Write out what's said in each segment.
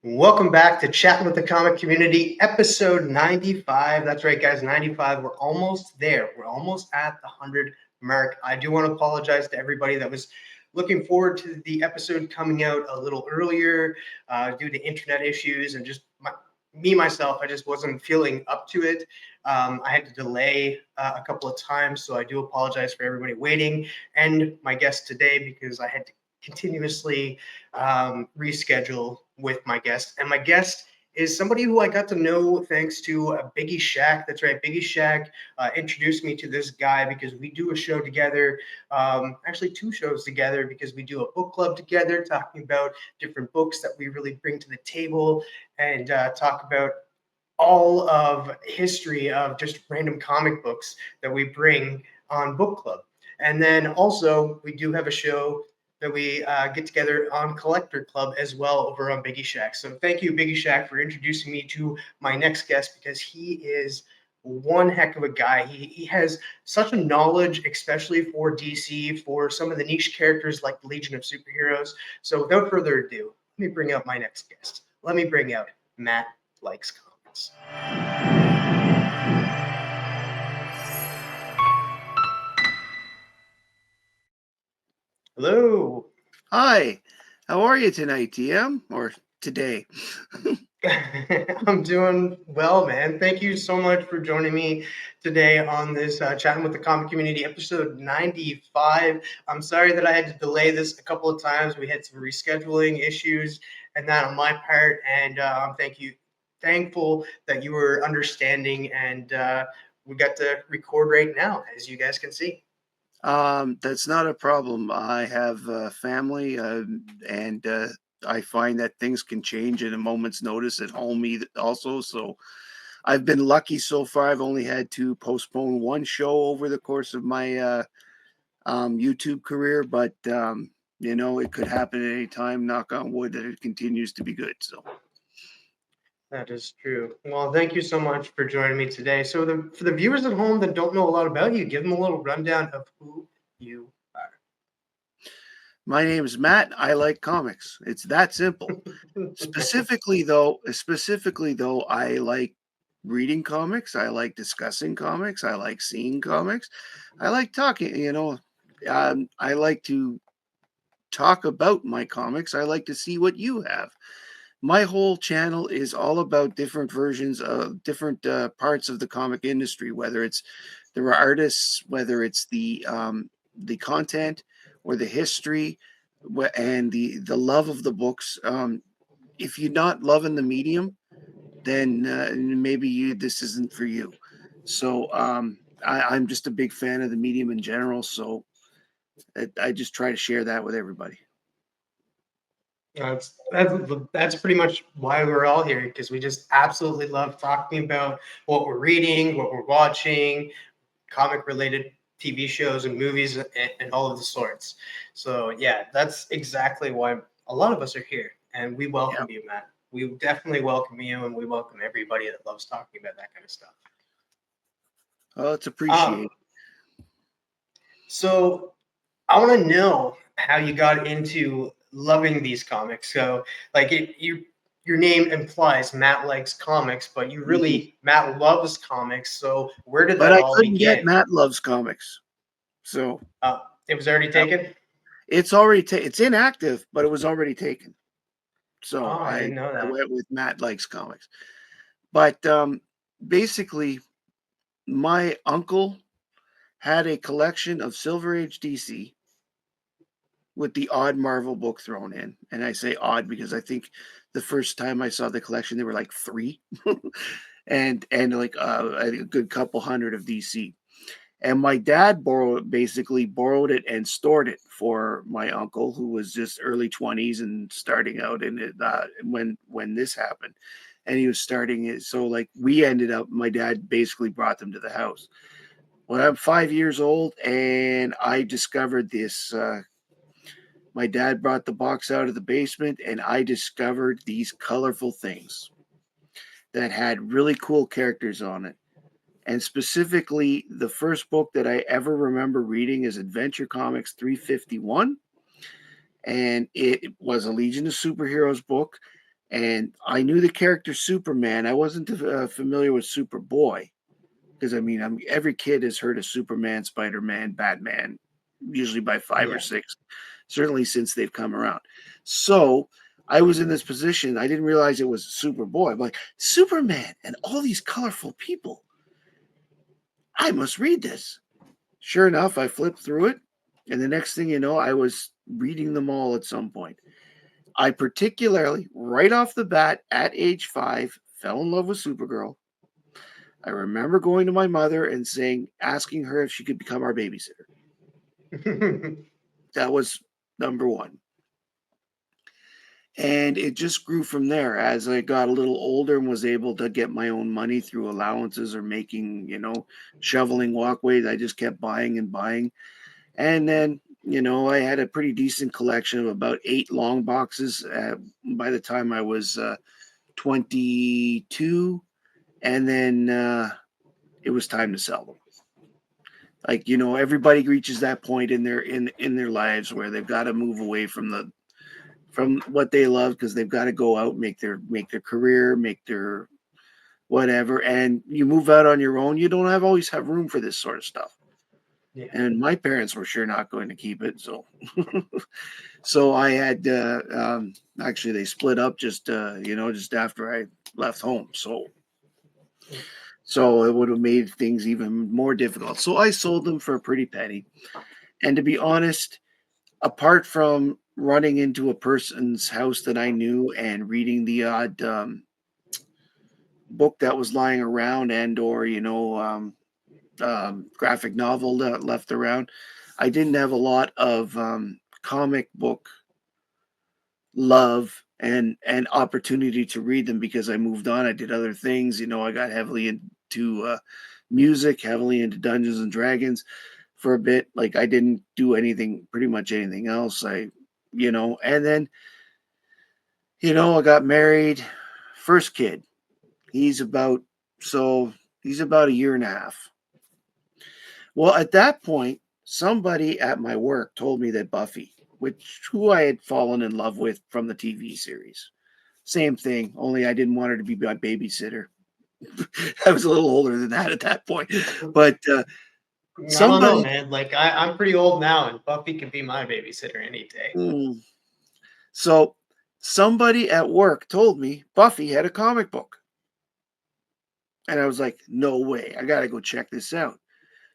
Welcome back to Chatting with the Comic Community, episode 95. That's right, guys, 95. We're almost there. We're almost at the 100 mark. I do want to apologize to everybody that was looking forward to the episode coming out a little earlier due to internet issues and just myself, I just wasn't feeling up to it. I had to delay a couple of times, so I do apologize for everybody waiting and my guest today because I had to continuously reschedule with my guest. And my guest is somebody who I got to know thanks to Biggie Shack. That's right, Biggie Shack introduced me to this guy because we do a show together, actually two shows together because we do a book club together talking about different books that we really bring to the table and talk about all of history of just random comic books that we bring on book club. And then also we do have a show that we get together on Collector Club as well over on Biggie Shack. So thank you, Biggie Shack, for introducing me to my next guest because he is one heck of a guy. He has such a knowledge, especially for DC, for some of the niche characters like the Legion of Superheroes. So without further ado, let me bring out my next guest. Let me bring out Matt Likes Comics. Hello. Hi, how are you tonight, TM? Or today? I'm doing well, man. Thank you so much for joining me today on this Chatting with the Comic Community episode 95. I'm sorry that I had to delay this a couple of times. We had some rescheduling issues and that on my part. And thankful that you were understanding and we got to record right now, as you guys can see. That's not a problem. I have a family, and I find that things can change at a moment's notice at home also. So I've been lucky so far. I've only had to postpone one show over the course of my YouTube career, but it could happen at any time. Knock on wood that it continues to be good. So. That is true. Well, thank you so much for joining me today. So, for the viewers at home that don't know a lot about you, give them a little rundown of who you are. My name is Matt. I like comics. It's that simple. Specifically, though, I like reading comics. I like discussing comics. I like seeing comics. I like talking. I like to talk about my comics. I like to see what you have. My whole channel is all about different versions of different parts of the comic industry, whether it's the artists, whether it's the content or the history, and the love of the books. If you're not loving the medium, then maybe this isn't for you. So I'm just a big fan of the medium in general. So I just try to share that with everybody. That's pretty much why we're all here because we just absolutely love talking about what we're reading, what we're watching, comic related TV shows and movies and all of the sorts. So yeah, that's exactly why a lot of us are here, and we welcome you, Matt. We definitely welcome you, and we welcome everybody that loves talking about that kind of stuff. Oh, it's appreciated. So I want to know how you got into loving these comics. So like your name implies Matt likes comics, but you really Matt loves comics. So where did that I all couldn't begin? get Matt loves comics, so it was already taken. It's already it's inactive, but it was already taken. So I didn't know that. I went with Matt likes comics, but basically, my uncle had a collection of Silver Age DC with the odd Marvel book thrown in. And I say odd because I think the first time I saw the collection, there were like 3 and like a good couple hundred of DC. And my dad basically borrowed it and stored it for my uncle, who was just early 20s and starting out in it when this happened. And he was starting it. So like we ended up, my dad basically brought them to the house. When I'm 5 years old and I discovered this, my dad brought the box out of the basement and I discovered these colorful things that had really cool characters on it. And specifically, the first book that I ever remember reading is Adventure Comics 351. And it was a Legion of Superheroes book. And I knew the character Superman. I wasn't familiar with Superboy because I mean, every kid has heard of Superman, Spider Man, Batman, usually by five or Yeah. six, certainly since they've come around. So I was in this position. I didn't realize it was Superboy. I'm like, Superman and all these colorful people. I must read this. Sure enough, I flipped through it. And the next thing you know, I was reading them all at some point. I particularly, right off the bat, at age 5, fell in love with Supergirl. I remember going to my mother and asking her if she could become our babysitter. That was number one. And it just grew from there as I got a little older and was able to get my own money through allowances or making, shoveling walkways. I just kept buying and buying. And then, I had a pretty decent collection of about 8 long boxes by the time I was 22. And then it was time to sell them. Like, everybody reaches that point in their lives where they've got to move away from what they love because they've got to go out, make their career, make their whatever. And you move out on your own, you don't always have room for this sort of stuff. Yeah. And my parents were sure not going to keep it. So, so I had, actually they split up just after I left home. So it would have made things even more difficult. So I sold them for a pretty penny. And to be honest, apart from running into a person's house that I knew and reading the odd book that was lying around and or graphic novel that left around, I didn't have a lot of comic book love and opportunity to read them because I moved on. I did other things. I got heavily into music, heavily into Dungeons and Dragons for a bit. Like I didn't do pretty much anything else. And then, I got married, first kid. He's about a year and a half. Well, at that point, somebody at my work told me that Buffy, who I had fallen in love with from the TV series, same thing, only I didn't want her to be my babysitter. I was a little older than that at that point. But I don't know, man. Like I'm pretty old now, and Buffy can be my babysitter any day. So somebody at work told me Buffy had a comic book. And I was like, no way. I got to go check this out.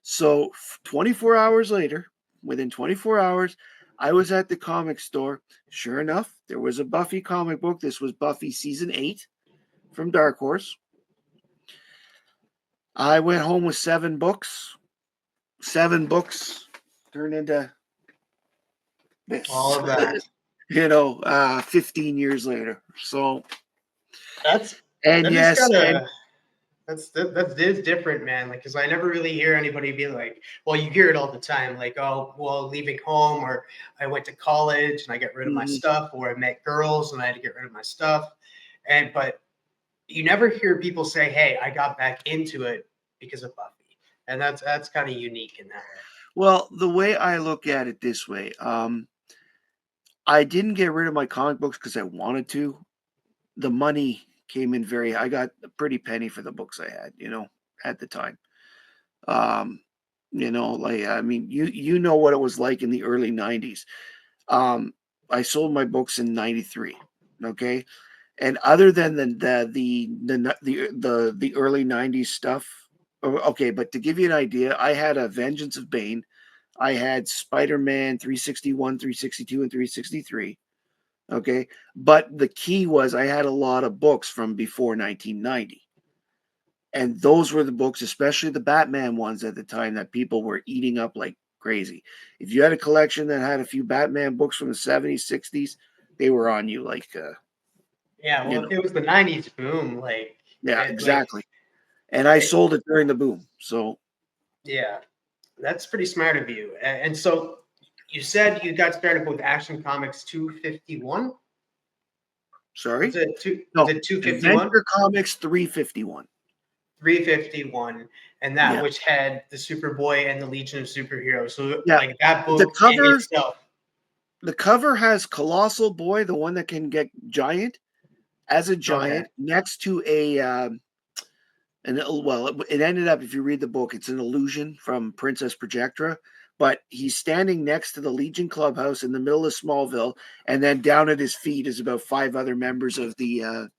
So 24 hours later, within 24 hours, I was at the comic store. Sure enough, there was a Buffy comic book. This was Buffy season 8 from Dark Horse. I went home with 7 books. 7 books turned into this. All of that. 15 years later. So That's different, man. Like, because I never really hear anybody be like, well, you hear it all the time, like, oh, well, leaving home, or I went to college and I got rid of my stuff, or I met girls and I had to get rid of my stuff. But you never hear people say, hey, I got back into it because of Buffy. And that's kind of unique in that way. Well, the way I look at it this way, I didn't get rid of my comic books because I wanted to. The money came in I got a pretty penny for the books I had, at the time. You know what it was like in the early 90s. I sold my books in 93. Okay. And other than the early 90s stuff, okay, but to give you an idea, I had a Vengeance of Bane. I had Spider-Man 361, 362, and 363. Okay. But the key was I had a lot of books from before 1990. And those were the books, especially the Batman ones at the time, that people were eating up like crazy. If you had a collection that had a few Batman books from the 70s, 60s, they were on you like yeah, well, it was the 90s boom, exactly. And I sold it during the boom. So yeah, that's pretty smart of you. And so you said you got started with Action Comics 251? Sorry? Was it 251? Adventure Comics 351. 351, and that which had the Superboy and the Legion of Superheroes. So like that book the cover has Colossal Boy, the one that can get giant, as a Okay. giant next to a it ended up, if you read the book, it's an illusion from Princess Projectra, but he's standing next to the Legion clubhouse in the middle of Smallville, and then down at his feet is about 5 other members of the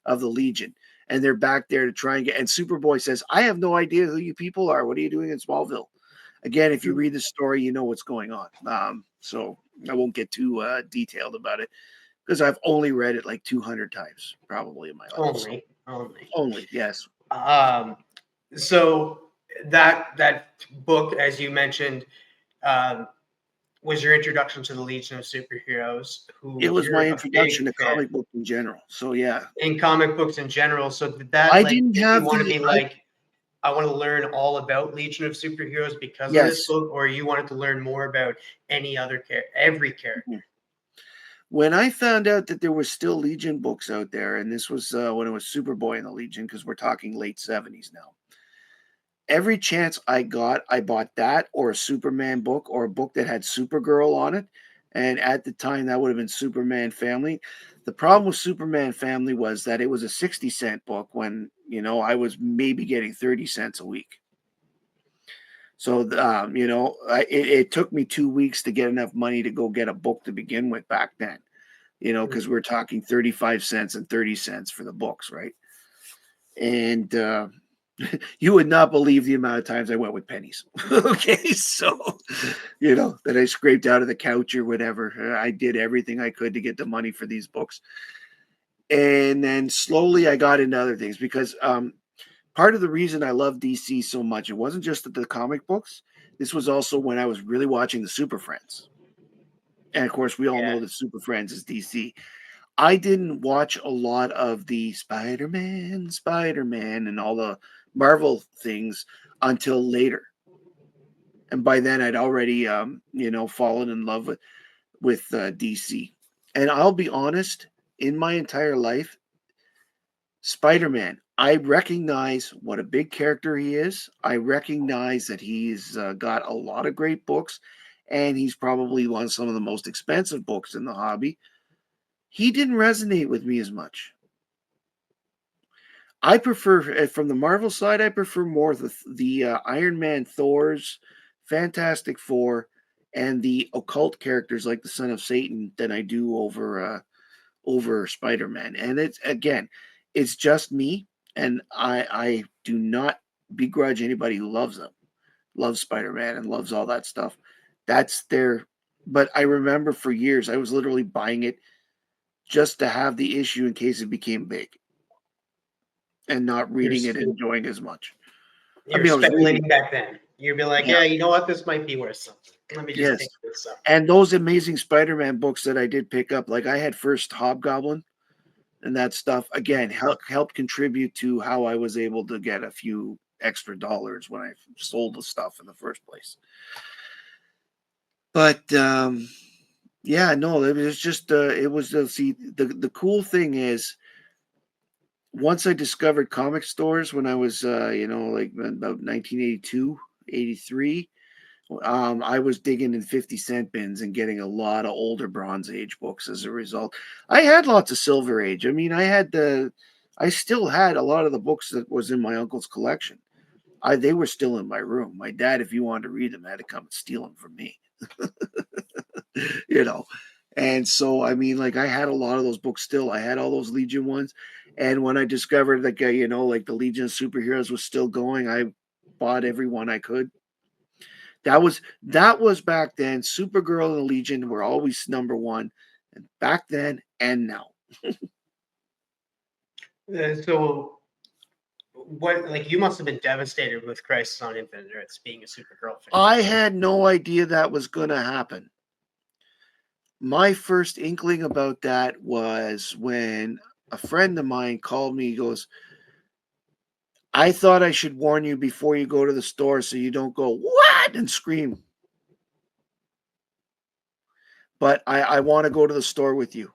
Legion, and they're back there to try and get. And Superboy says, "I have no idea who you people are. What are you doing in Smallville?" Again, if you read the story, you know what's going on. So I won't get too detailed about it because I've only read it like 200 times, probably in my life. So, Only. only, yes. So that book, as you mentioned, um, was your introduction to the Legion of Superheroes, It who was you're my a big introduction to fan comic book in general. So yeah, in comic books in general. So did that I like didn't make you have want to the be like, I want to learn all about Legion of Superheroes because of this yes. book, or you wanted to learn more about every character? When I found out that there was still Legion books out there, and this was when it was Superboy and the Legion, because we're talking late 70s now. Every chance I got, I bought that or a Superman book or a book that had Supergirl on it. And at the time, that would have been Superman Family. The problem with Superman Family was that it was a 60-cent book when, I was maybe getting 30 cents a week. So, it took me 2 weeks to get enough money to go get a book to begin with back then, because we're talking 35 cents and 30 cents for the books, right? And you would not believe the amount of times I went with pennies. Okay, so that I scraped out of the couch or whatever. I did everything I could to get the money for these books, and then slowly I got into other things because part of the reason I love DC so much, it wasn't just the comic books. This was also when I was really watching the Super Friends, and of course we all Yeah. know that Super Friends is DC. I didn't watch a lot of the Spider-Man, and all the Marvel things until later. And by then I'd already, fallen in love with DC. And I'll be honest, in my entire life, Spider-Man, I recognize what a big character he is. I recognize that he's got a lot of great books, and he's probably some of the most expensive books in the hobby. He didn't resonate with me as much. I prefer, from the Marvel side, I prefer more the Iron Man, Thor's, Fantastic Four, and the occult characters like the Son of Satan than I do over Spider-Man. And it's just me, and I do not begrudge anybody who loves Spider-Man and loves all that stuff. That's their. But I remember for years I was literally buying it just to have the issue in case it became big, and not You're reading it and enjoying as much. I you're mean, I was reading, speculating back then. You'd be like, yeah, yeah, you know what? This might be worth something. Let me just yes. pick this up. And those Amazing Spider-Man books that I did pick up, like I had first Hobgoblin and that stuff, again, helped contribute to how I was able to get a few extra dollars when I sold the stuff in the first place. But yeah, no, it was just see, the cool thing is, once I discovered comic stores when I was like about 1982, 83, I was digging in 50-cent bins and getting a lot of older Bronze Age books as a result. I had lots of Silver Age. I mean, I still had a lot of the books that was in my uncle's collection. They were still in my room. My dad, if he wanted to read them, had to come and steal them from me. you know. And so, I mean, like I had a lot of those books still. I had all those Legion ones. And when I discovered like like the Legion of Superheroes was still going, I bought every one I could. That was back then. Supergirl and the Legion were always number one, and back then and now. So, what, like, you must have been devastated with Crisis on Infinite Earths being a Supergirl fan. I had no idea that was going to happen. My first inkling about that was when a friend of mine called me. He goes, "I thought I should warn you before you go to the store so you don't go, 'What?' and scream. But I want to go to the store with you."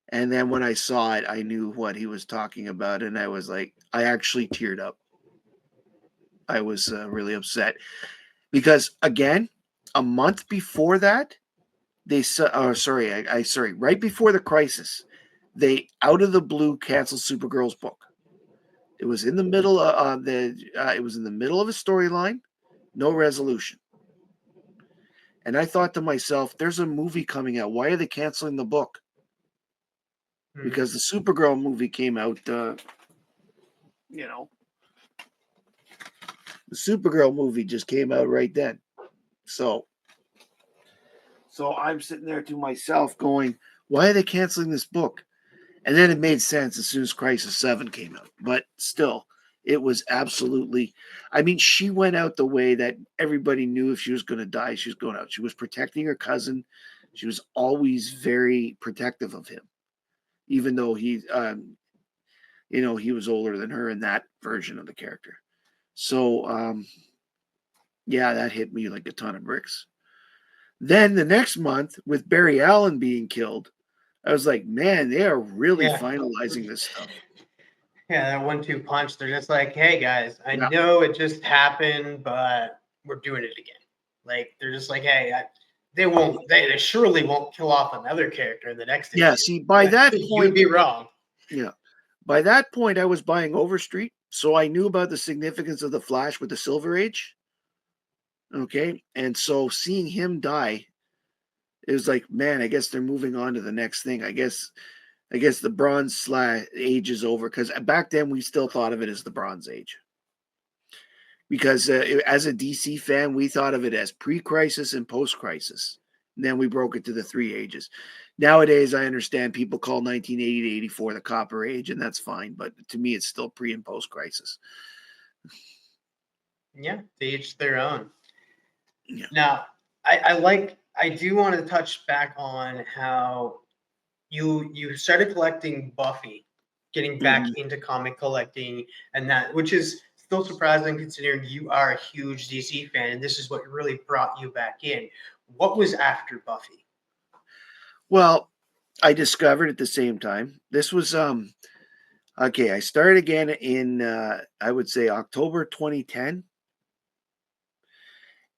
And then when I saw it, I knew what he was talking about. And I was like, I actually teared up. I was really upset because, again, a month before that, right before the crisis, they out of the blue canceled Supergirl's book. It was in the middle of it was in the middle of a storyline, no resolution. And I thought to myself, there's a movie coming out. Why are they canceling the book? Because the Supergirl movie came out, you know, the Supergirl movie just came out right then. So I'm sitting there to myself going, why are they canceling this book? And then it made sense as soon as Crisis 7 came out. But still, it was absolutely, I mean, she went out the way that everybody knew if she was going to die, she was going out. She was protecting her cousin. She was always very protective of him, even though he was older than her in that version of the character. So, yeah, that hit me like a ton of bricks. Then the next month, with Barry Allen being killed, I was like, man, they are really finalizing this stuff. Yeah, that 1-2 punch. They're just like, hey guys, I Yeah. know it just happened, but we're doing it again. Like they're just like, hey, they surely won't kill off another character in the next issue. Yeah, see, by that You'd point, be wrong. yeah, by that point, I was buying Overstreet, so I knew about the significance of the Flash with the Silver Age. Okay, and so seeing him die, it was like, man, I guess they're moving on to the next thing. I guess the Bronze Age is over, because back then we still thought of it as the Bronze Age. Because as a DC fan, we thought of it as pre-crisis and post-crisis. And then we broke it to the 3 ages. Nowadays, I understand people call 1980 to 84 the Copper Age, and that's fine. But to me, it's still pre and post-crisis. Yeah, to each their own. Yeah. Now, I do want to touch back on how you started collecting Buffy, getting back into comic collecting, and that, which is still surprising considering you are a huge DC fan, and this is what really brought you back in. What was after Buffy? Well, I discovered at the same time. This was okay. I started again in I would say October 2010,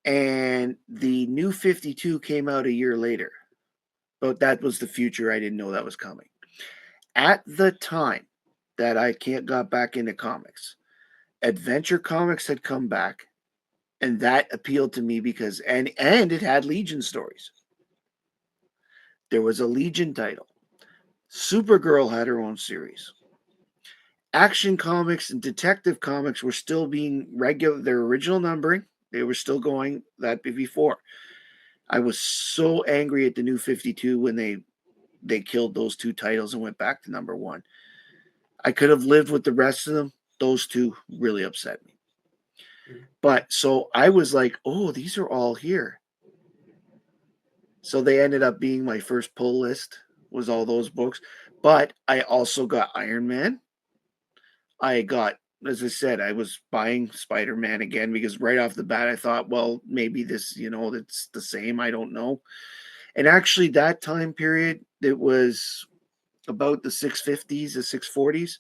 and the New 52 came out a year later. But that was the future. I didn't know that was coming. At the time that I got back into comics, Adventure Comics had come back, and that appealed to me because and it had Legion stories. There was a Legion title. Supergirl had her own series. Action Comics and Detective Comics were still being regular, their original numbering. They were still going that before. I was so angry at the New 52 when they killed those two titles and went back to number 1. I could have lived with the rest of them. Those two really upset me. But so I was like, oh, these are all here. So they ended up being my first pull list, was all those books. But I also got Iron Man. I got, as I said, I was buying Spider-Man again because right off the bat I thought, well, maybe this, it's the same. I don't know. And actually that time period, it was about the 650s, the 640s.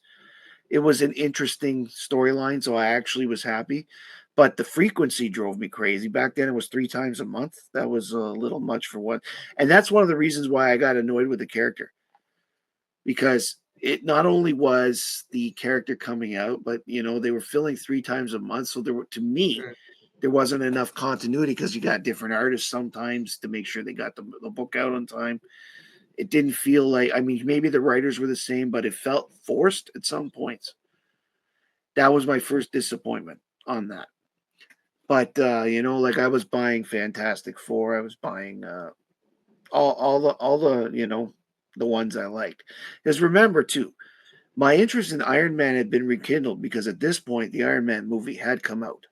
It was an interesting storyline, so I actually was happy. But the frequency drove me crazy. Back then, it was 3 times a month. That was a little much for one. And that's one of the reasons why I got annoyed with the character. Because it not only was the character coming out, but, they were filling 3 times a month. So to me, there wasn't enough continuity because you got different artists sometimes to make sure they got the book out on time. It didn't feel like, maybe the writers were the same, but it felt forced at some points. That was my first disappointment on that. But, like I was buying Fantastic Four. I was buying all the the ones I liked. Because remember, too, my interest in Iron Man had been rekindled because at this point, the Iron Man movie had come out.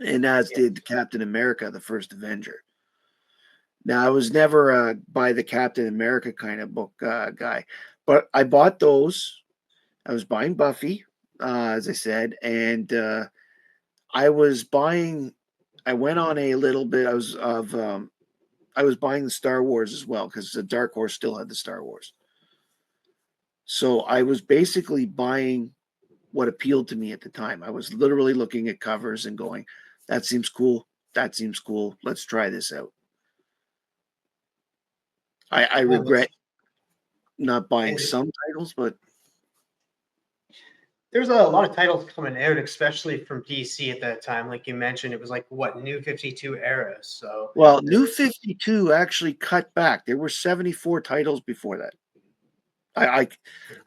And as did Captain America, the first Avenger. Now, I was never a buy the Captain America kind of book guy, but I bought those. I was buying Buffy, as I said, and I was buying. I went on a little bit. I was buying the Star Wars as well because the Dark Horse still had the Star Wars. So I was basically buying what appealed to me at the time. I was literally looking at covers and going, "That seems cool. That seems cool. Let's try this out." I regret not buying And some titles, but there's a lot of titles coming out, especially from DC at that time. Like you mentioned, it was like what New 52 era. So well, there New was 52 actually cut back. There were 74 titles before that. I I yeah,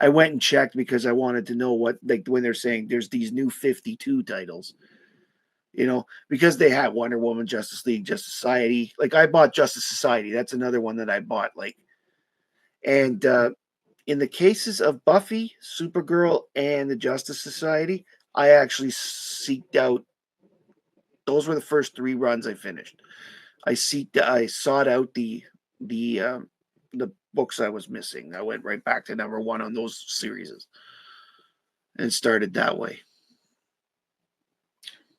I went and checked because I wanted to know what, like, when they're saying there's these new 52 titles, because they had Wonder Woman, Justice League, Justice Society. Like, I bought Justice Society. That's another one that I bought. Like, and in the cases of Buffy, Supergirl, and the Justice Society, I actually seeked out. Those were the first three runs I finished. I sought out the the books I was missing. I went right back to number one on those series and started that way.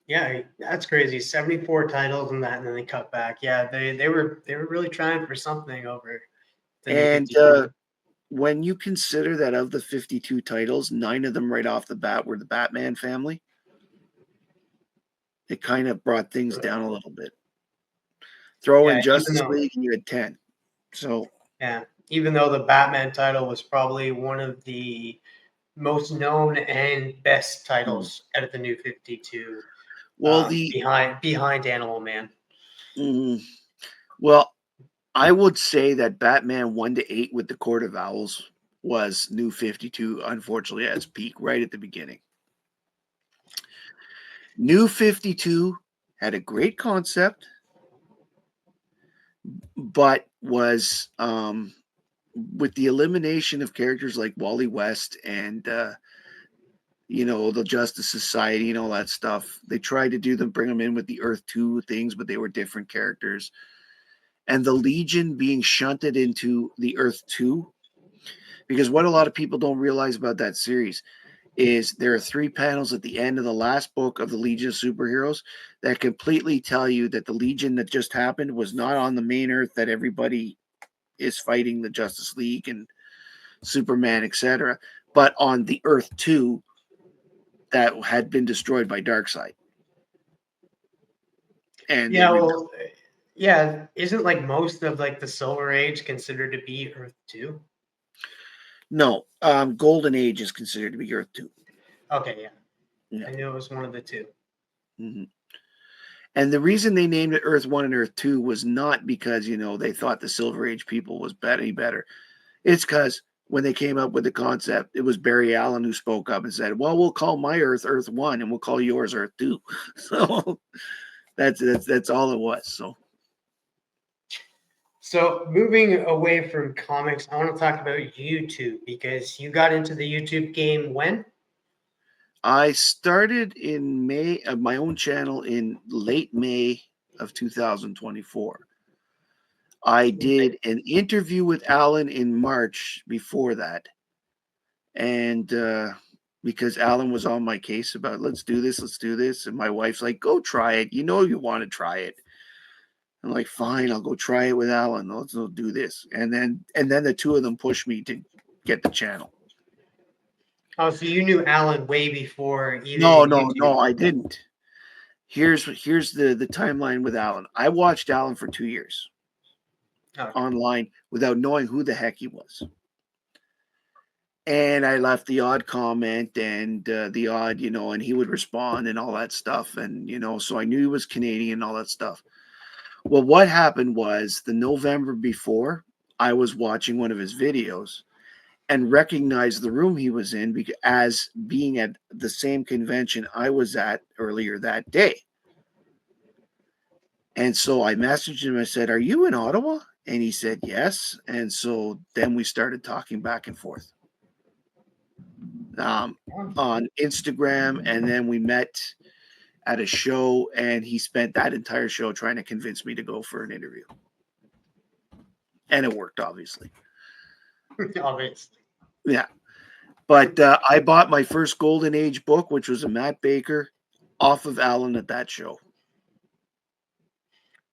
yeah, that's crazy. 74 titles and that, and then they cut back. Yeah, they were really trying for something over the New And 52. when you consider that of the 52 titles, nine of them right off the bat were the Batman family, it kind of brought things down a little bit. Throw Yeah, in even Justice though League and you had 10. So, yeah, even though the Batman title was probably one of the most known and best mm. titles out of the New 52, well, the behind Animal Man. mm, well, I would say that Batman 1 to 8 with the Court of Owls was New 52, unfortunately, at its peak right at the beginning. New 52 had a great concept, but was, with the elimination of characters like Wally West and, the Justice Society and all that stuff, they tried to bring them in with the Earth 2 things, but they were different characters. And the Legion being shunted into the Earth 2, because what a lot of people don't realize about that series is there are three panels at the end of the last book of the Legion of Superheroes that completely tell you that the Legion that just happened was not on the main Earth that everybody is fighting, the Justice League and Superman, etc., but on the Earth 2 that had been destroyed by Darkseid. And they Yeah, rebuilt. well, yeah, isn't like most of like the Silver Age considered to be Earth 2? No, Golden Age is considered to be Earth 2. Okay, yeah, Yeah. I knew it was one of the two. Mhm. And the reason they named it Earth 1 and Earth 2 was not because, they thought the Silver Age people was any better. It's because when they came up with the concept, it was Barry Allen who spoke up and said, "Well, we'll call my Earth 1 and we'll call yours Earth 2." So that's all it was. So So moving away from comics, I want to talk about YouTube because you got into the YouTube game when? I started in May of my own channel in late May of 2024. I did an interview with Alan in March before that. And because Alan was on my case about let's do this, let's do this. And my wife's like, go try it. You know you want to try it. I'm like, fine, I'll go try it with Alan. Let's do this. And then the two of them pushed me to get the channel. Oh, so you knew Alan way before No, even no, YouTube. no, I didn't. Here's the timeline with Alan. I watched Alan for 2 years Okay. online without knowing who the heck he was. And I left the odd comment and the odd, and he would respond and all that stuff. And, so I knew he was Canadian and all that stuff. Well, what happened was the November before, I was watching one of his videos and recognized the room he was in as being at the same convention I was at earlier that day. And so I messaged him. I said, "Are you in Ottawa?" And he said, "Yes." And so then we started talking back and forth on Instagram. And then we met at a show, and he spent that entire show trying to convince me to go for an interview. And it worked, obviously. Obviously. Yeah. But I bought my first Golden Age book, which was a Matt Baker, off of Alan at that show.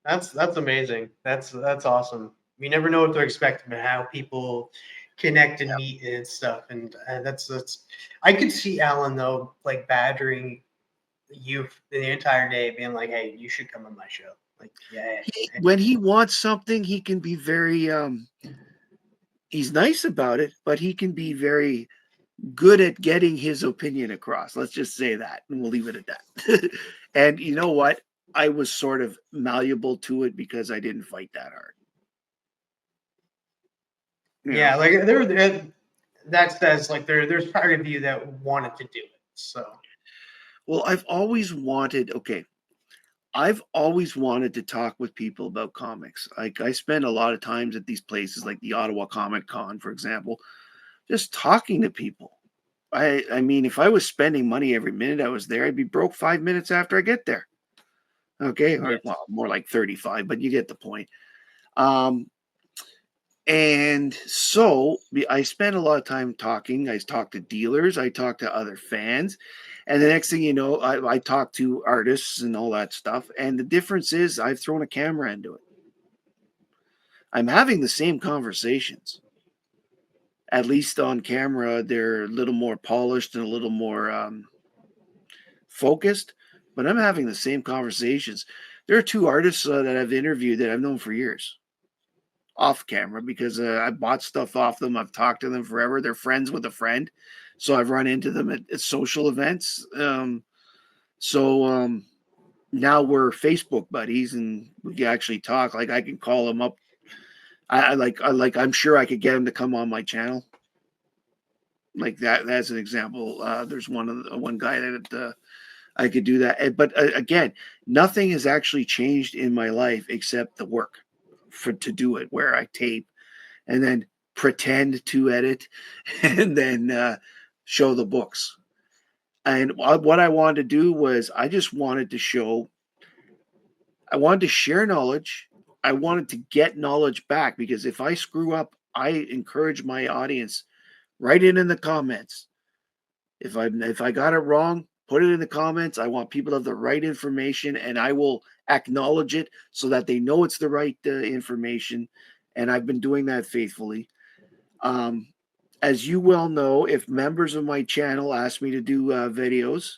That's amazing. That's awesome. You never know what to expect about how people connect and meet and stuff. And that's I could see Alan though like badgering you the entire day, being like, "Hey, you should come on my show." Like, yeah, When he wants something, he can be very he's nice about it, but he can be very good at getting his opinion across. Let's just say that, and we'll leave it at that. And you know what? I was sort of malleable to it because I didn't fight that hard. You Yeah, know, like that says like there's part of you that wanted to do it. So well, I've always wanted to talk with people about comics. Like I spend a lot of times at these places like the Ottawa Comic Con, for example, just talking to people. I mean, if I was spending money every minute I was there, I'd be broke 5 minutes after I get there. Okay, or yes. well, more like 35, but you get the point. Um, and so I spent a lot of time talking. I talked to dealers, I talked to other fans, and the next thing you know, I talked to artists and all that stuff. And the difference is I've thrown a camera into it. I'm having the same conversations. At least on camera, they're a little more polished and a little more focused, but I'm having the same conversations. There are two artists that I've interviewed that I've known for years off camera because I bought stuff off them. I've talked to them forever. They're friends with a friend. So I've run into them at social events. So now we're Facebook buddies and we can actually talk. Like I can call them up. I'm sure I could get him to come on my channel. Like that. That's an example. There's one guy that I could do that. But again, nothing has actually changed in my life except the work to do it, where I tape and then pretend to edit and then show the books. And what I wanted to do was I just wanted to show, I wanted to share knowledge. I wanted to get knowledge back because if I screw up, I encourage my audience write it in the comments. If I got it wrong, put it in the comments. I want people to have the right information, and I will acknowledge it so that they know it's the right information. And I've been doing that faithfully. Um, as you well know, if members of my channel ask me to do videos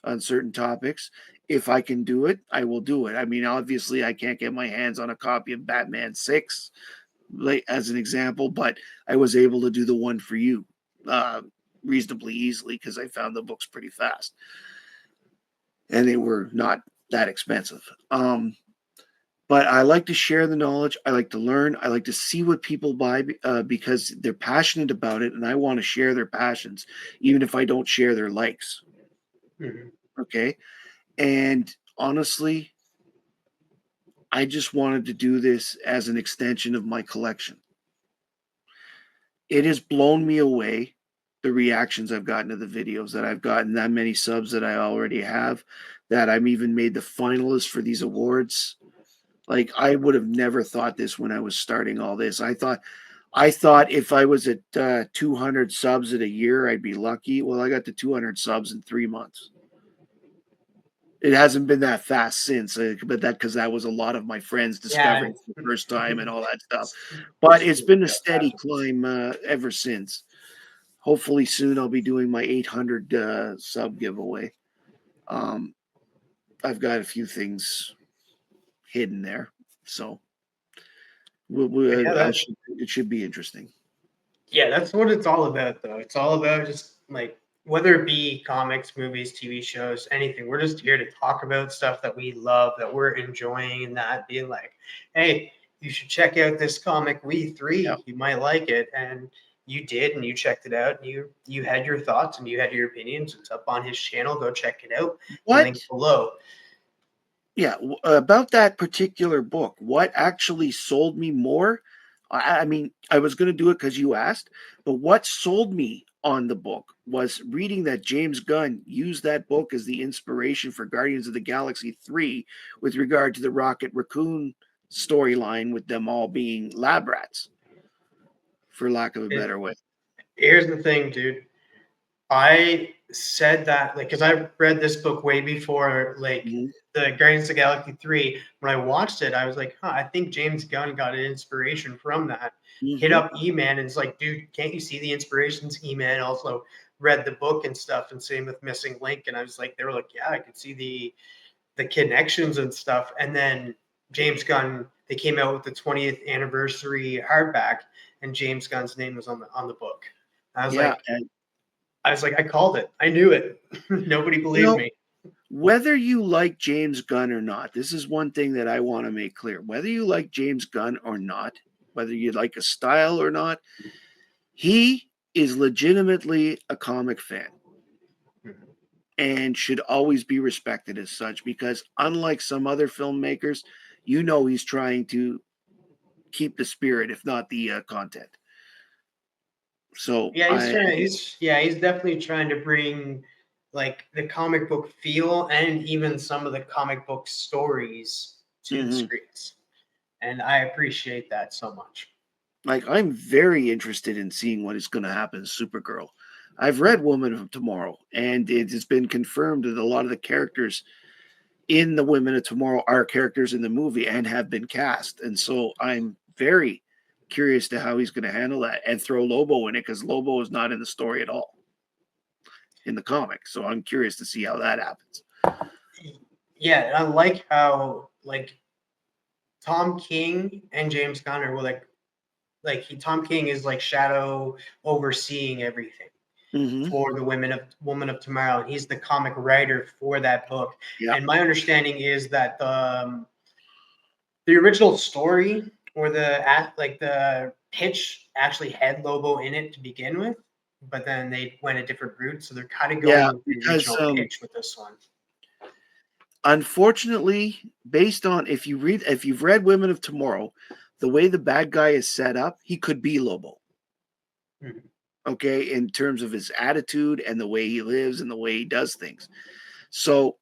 on certain topics, if I can do it, I will do it. I mean, obviously, I can't get my hands on a copy of Batman 6, like, as an example, but I was able to do the one for you uh, reasonably easily because I found the books pretty fast and they were not that expensive. But I like to share the knowledge. I like to learn. I like to see what people buy because they're passionate about it, and I want to share their passions, even if I don't share their likes. Mhm. Okay. And honestly, I just wanted to do this as an extension of my collection. It has blown me away, the reactions I've gotten to the videos, that I've gotten that many subs that I already have, that I'm even made the finalist for these awards. Like I would have never thought this when I was starting all this. I thought if I was at 200 subs in a year, I'd be lucky. Well, I got to 200 subs in 3 months. It hasn't been that fast since, but that because that was a lot of my friends Yeah. discovering for the first time and all that stuff. It's But just it's been a steady climb ever since. Hopefully soon I'll be doing my 800 sub giveaway. Um, I've got a few things hidden there, so yeah, it should be interesting. yeah, that's what it's all about, though. It's all about just like whether it be comics, movies, TV shows, anything. We're just here to talk about stuff that we love, that we're enjoying, and that being like, hey, you should check out this comic We Yeah. Three. You might like it, and you did, and you checked it out, and you had your thoughts and you had your opinions. It's up on his channel. Go check it out. Link What? below. Yeah, about that particular book, what actually sold me more? I mean, I was going to do it because you asked, but what sold me on the book was reading that James Gunn used that book as the inspiration for Guardians of the Galaxy 3 with regard to the Rocket Raccoon storyline with them all being lab rats, for lack of a It, better way. here's the thing, dude. I said that like because I read this book way before like Mhm, the Guardians of the Galaxy 3. When I watched it, I was like, huh, I think James Gunn got an inspiration from that. Hit mhm. up E-Man and it's like, dude, can't you see the inspirations? E-Man also read the book and stuff, and same with Missing Link. And I was like, they were like, yeah, I could see the connections and stuff. And then James Gunn, they came out with the 20th anniversary hardback, and James Gunn's name was on the book. I was Yeah, like, and I called it. I knew it. Nobody you believed know, me. whether you like James Gunn or not, this is one thing that I want to make clear. Whether you like James Gunn or not, whether you like a style or not, he is legitimately a comic fan and should always be respected as such because unlike some other filmmakers, he's trying to keep the spirit, if not the content. So Yeah, he's I, trying. He's definitely trying to bring like the comic book feel and even some of the comic book stories to the mhm. screens, and I appreciate that so much. Like I'm very interested in seeing what is going to happen to Supergirl. I've read Woman of Tomorrow, and it has been confirmed that a lot of the characters in the Women of Tomorrow are characters in the movie and have been cast. And so I'm very curious to how he's going to handle that and throw Lobo in it because Lobo is not in the story at all in the comic. So I'm curious to see how that happens. Yeah, and I like how like Tom King and James Gunn were Tom King is like Shadow overseeing everything Hmm. for the Woman of Tomorrow. And he's the comic writer for that book. Yeah. And my understanding is that the original story or the pitch actually had Lobo in it to begin with, but then they went a different route. So they're kind of Yeah. going with the Because original pitch with this one. unfortunately, based on if you've read Women of Tomorrow, the way the bad guy is set up, he could be Lobo. Mhm. Okay, in terms of his attitude and the way he lives and the way he does things. So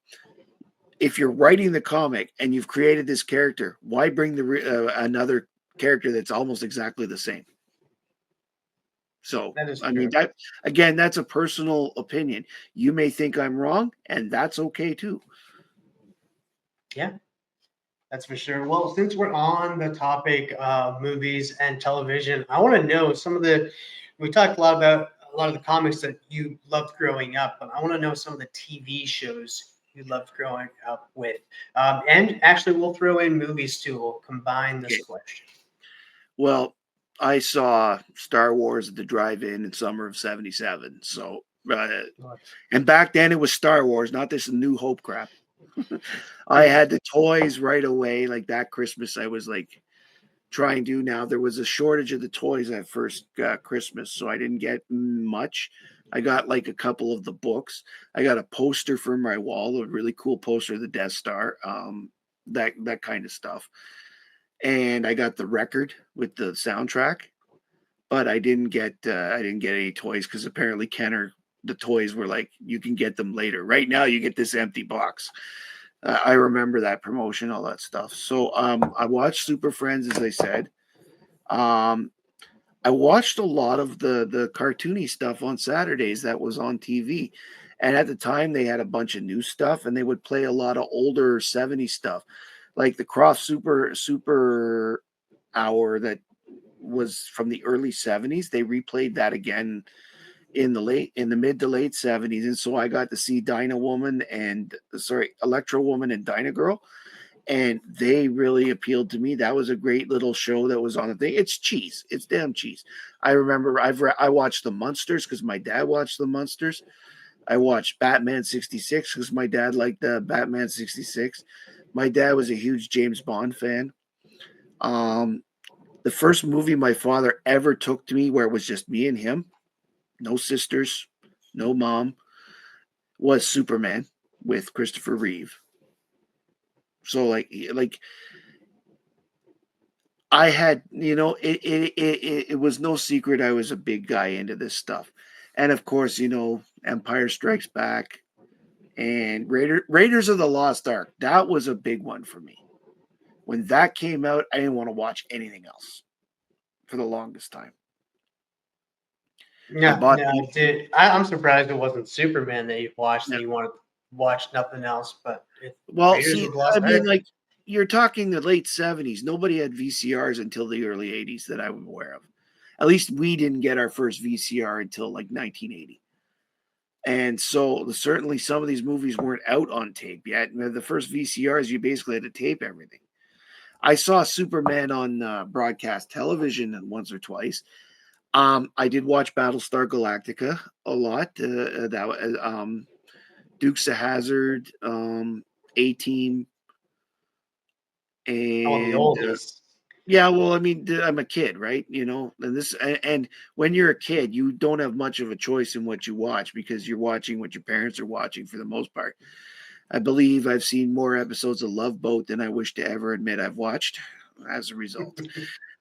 if you're writing the comic and you've created this character, why bring another character that's almost exactly the same? So, That is I mean, true. that again, that's a personal opinion. You may think I'm wrong, and that's okay too. Yeah, that's for sure. Well, since we're on the topic of movies and television, I want to know we talked a lot about a lot of the comics that you loved growing up, but I want to know some of the TV shows you loved growing up with. And actually, we'll throw in movies too. We'll combine this Okay. question. Well, I saw Star Wars at the drive-in in summer of '77. So, and back then it was Star Wars, not this New Hope crap. I had the toys right away. Like that Christmas, I was like trying to. Now there was a shortage of the toys at first Christmas, so I didn't get much. I got like a couple of the books. I got a poster for my wall, a really cool poster of the Death Star, that kind of stuff. And I got the record with the soundtrack, but I didn't get any toys because apparently Kenner the toys were like you can get them later. Right now, you get this empty box. I remember that promotion, all that stuff. So I watched Super Friends, as I said. Um, I watched a lot of the cartoony stuff on Saturdays that was on TV. And at the time they had a bunch of new stuff and they would play a lot of older 70s stuff. Like the Croft Super Hour that was from the early 70s. They replayed that again in the mid to late 70s. And so I got to see Electro Woman and Dyna Girl, and they really appealed to me. That was a great little show that was on the thing. It's cheese. It's damn cheese. I remember I watched the Munsters because my dad watched the Munsters. I watched Batman 66 because my dad liked the Batman 66. My dad was a huge James Bond fan. Um, the first movie my father ever took to me where it was just me and him, no sisters, no mom, was Superman with Christopher Reeve. So like I had, it was no secret I was a big guy into this stuff. And of course, Empire Strikes Back and Raiders of the Lost Ark. That was a big one for me. When that came out, I didn't want to watch anything else for the longest time. I No, bought no, the dude. I'm surprised it wasn't Superman that you watched yeah. and you wanted to watch nothing else. But Well, Raiders see, of the I Lost mean, Ark. like you're talking the late '70s. Nobody had VCRs until the early '80s that I'm aware of. At least we didn't get our first VCR until like 1980. And so certainly some of these movies weren't out on tape yet. And the first VCRs, you basically had to tape everything. I saw Superman on broadcast television once or twice. I did watch Battlestar Galactica a lot. Dukes of Hazard, A-Team, Oh, the and oldies. yeah, well, I mean, I'm a kid, right? And when you're a kid, you don't have much of a choice in what you watch because you're watching what your parents are watching for the most part. I believe I've seen more episodes of Love Boat than I wish to ever admit I've watched as a result.